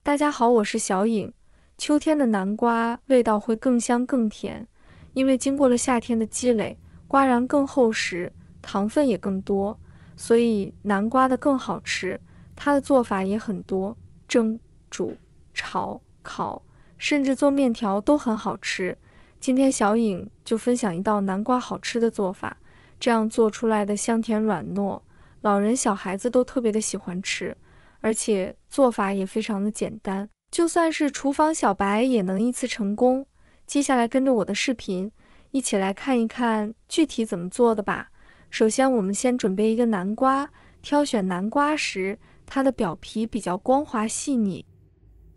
大家好，我是小颖。秋天的南瓜味道会更香更甜，因为经过了夏天的积累，瓜瓤更厚实，糖分也更多，所以南瓜的更好吃。它的做法也很多，蒸、煮、炒、烤，甚至做面条都很好吃。今天小颖就分享一道南瓜好吃的做法，这样做出来的香甜软糯，老人小孩子都特别的喜欢吃。而且做法也非常的简单，就算是厨房小白也能一次成功。接下来跟着我的视频，一起来看一看具体怎么做的吧。首先我们先准备一个南瓜，挑选南瓜时，它的表皮比较光滑细腻，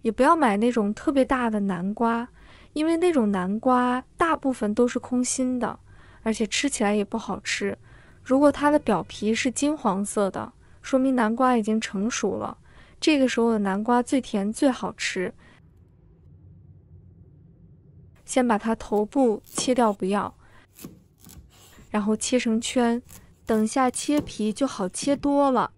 也不要买那种特别大的南瓜，因为那种南瓜大部分都是空心的，而且吃起来也不好吃。如果它的表皮是金黄色的，说明南瓜已经成熟了，这个时候的南瓜最甜最好吃。先把它头部切掉不要，然后切成圈，等下切皮就好切多了。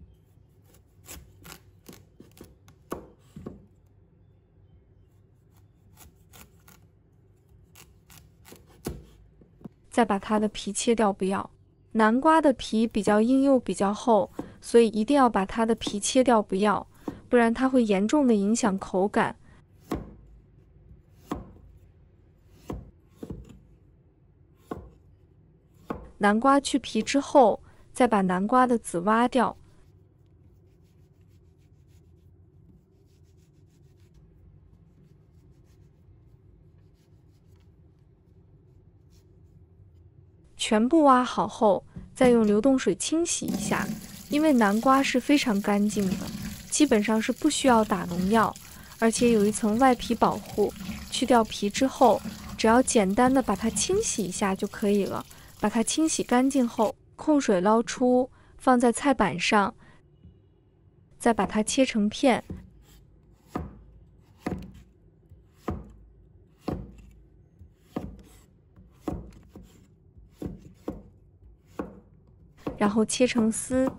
再把它的皮切掉不要，南瓜的皮比较硬又比较厚，所以一定要把它的皮切掉不要，不然它会严重的影响口感。南瓜去皮之后，再把南瓜的籽挖掉，全部挖好后，再用流动水清洗一下，因为南瓜是非常干净的，基本上是不需要打农药，而且有一层外皮保护。去掉皮之后，只要简单的把它清洗一下就可以了。把它清洗干净后，控水捞出，放在菜板上，再把它切成片。然后切成丝，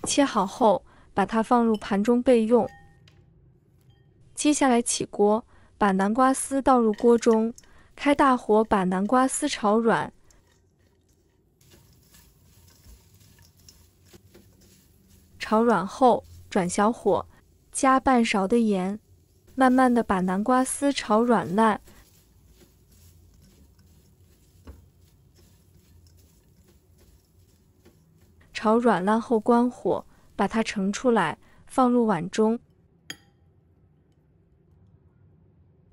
切好后，把它放入盘中备用。接下来起锅，把南瓜丝倒入锅中，开大火把南瓜丝炒软。炒软后，转小火，加半勺的盐，慢慢的把南瓜丝炒软烂。炒软烂后关火，把它盛出来，放入碗中。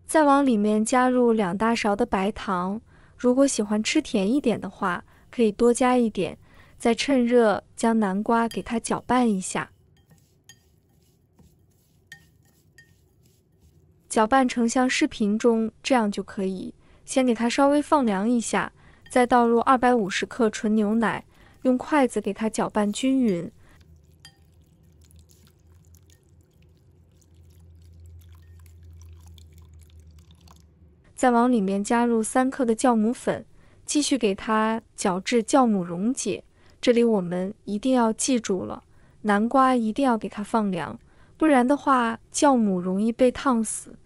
再往里面加入2大勺的白糖，如果喜欢吃甜一点的话，可以多加一点。再趁热将南瓜给它搅拌一下，搅拌成像视频中这样就可以。先给它稍微放凉一下，再倒入250克纯牛奶，用筷子给它搅拌均匀。再往里面加入3克的酵母粉，继续给它搅至酵母溶解。这里我们一定要记住了，南瓜一定要给它放凉，不然的话酵母容易被烫死。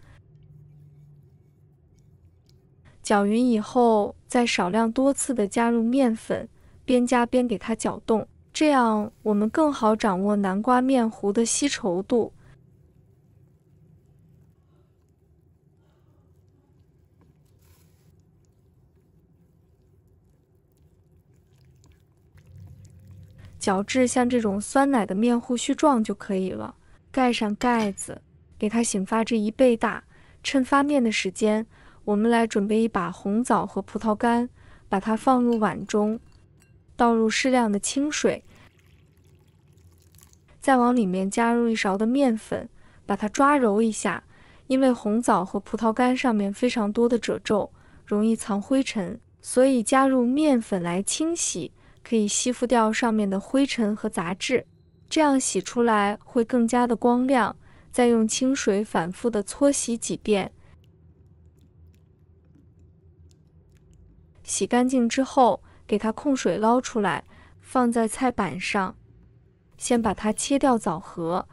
搅匀以后，再少量多次的加入面粉，边加边给它搅动，这样我们更好掌握南瓜面糊的稀稠度。搅至像这种酸奶的面糊絮状就可以了。盖上盖子，给它醒发至1倍大。趁发面的时间，我们来准备一把红枣和葡萄干，把它放入碗中，倒入适量的清水，再往里面加入1勺的面粉，把它抓揉一下。因为红枣和葡萄干上面非常多的褶皱，容易藏灰尘，所以加入面粉来清洗，可以吸附掉上面的灰尘和杂质，这样洗出来会更加的光亮。再用清水反复的搓洗几遍。洗干净之后，给它控水捞出来，放在菜板上，先把它切掉枣核，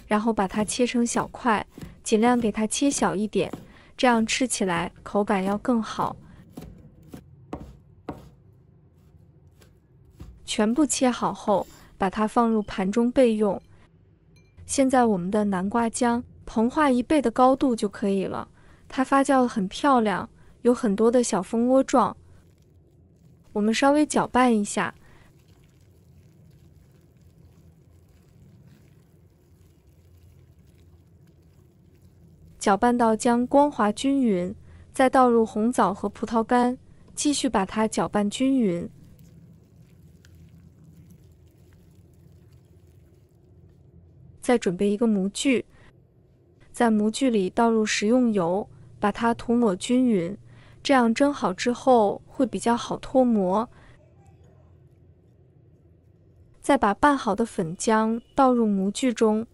然后把它切成小块，尽量给它切小一点，这样吃起来口感要更好。全部切好后，把它放入盘中备用。现在我们的南瓜浆膨化1倍的高度就可以了，它发酵得很漂亮，有很多的小蜂窝状。我们稍微搅拌一下，搅拌到浆光滑均匀，再倒入红枣和葡萄干，继续把它搅拌均匀。再准备一个模具，在模具里倒入食用油，把它涂抹均匀，这样蒸好之后会比较好脱模。再把拌好的粉浆倒入模具中，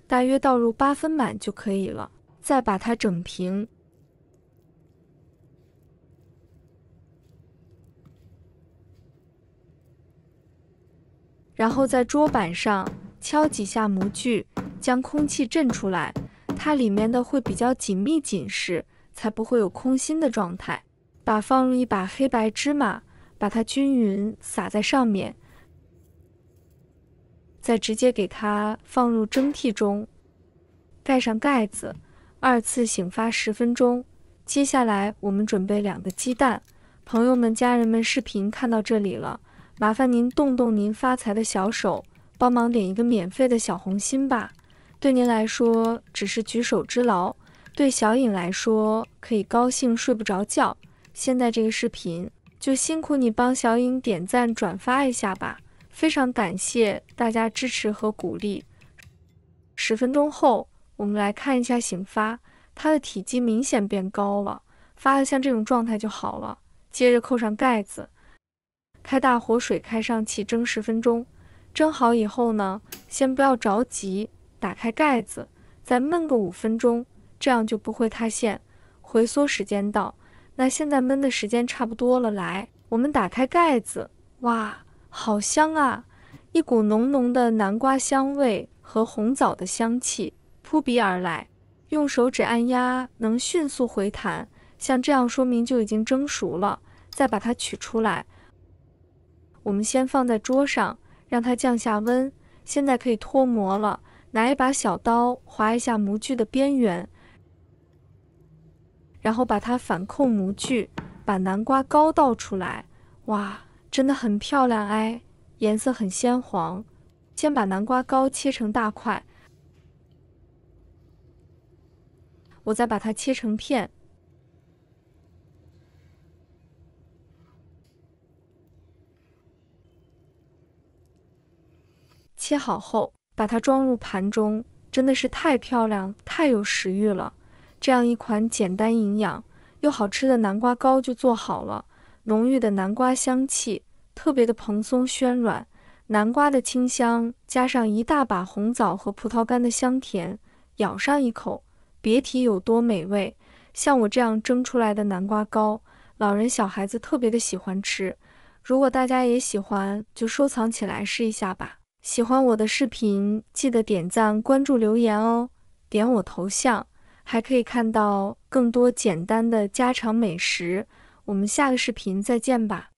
大约倒入8分满就可以了。再把它整平，然后在桌板上敲几下模具，将空气震出来，它里面的会比较紧密紧实，才不会有空心的状态。放入一把黑白芝麻，把它均匀撒在上面，再直接给它放入蒸屉中，盖上盖子，2次醒发10分钟。接下来我们准备2个鸡蛋。朋友们、家人们，视频看到这里了，麻烦您动动您发财的小手，帮忙点一个免费的小红心吧。对您来说只是举手之劳，对小颖来说可以高兴睡不着觉。现在这个视频就辛苦你帮小颖点赞转发一下吧，非常感谢大家支持和鼓励。10分钟后，我们来看一下醒发，它的体积明显变高了，发的像这种状态就好了。接着扣上盖子，开大火，水开上气，蒸10分钟。蒸好以后呢，先不要着急，打开盖子，再焖个5分钟，这样就不会塌陷。回缩时间到，那现在焖的时间差不多了，来，我们打开盖子，哇，好香啊！一股浓浓的南瓜香味和红枣的香气扑鼻而来，用手指按压能迅速回弹，像这样说明就已经蒸熟了。再把它取出来，我们先放在桌上，让它降下温。现在可以脱模了，拿一把小刀划一下模具的边缘，然后把它反扣模具，把南瓜糕倒出来。哇，真的很漂亮哎，颜色很鲜黄。先把南瓜糕切成大块，我再把它切成片。切好后，把它装入盘中，真的是太漂亮，太有食欲了。这样一款简单营养又好吃的南瓜糕就做好了。浓郁的南瓜香气，特别的蓬松暄软，南瓜的清香加上一大把红枣和葡萄干的香甜，咬上一口，别提有多美味。像我这样蒸出来的南瓜糕，老人小孩子特别的喜欢吃。如果大家也喜欢，就收藏起来试一下吧。喜欢我的视频，记得点赞、关注、留言哦。点我头像，还可以看到更多简单的家常美食。我们下个视频再见吧。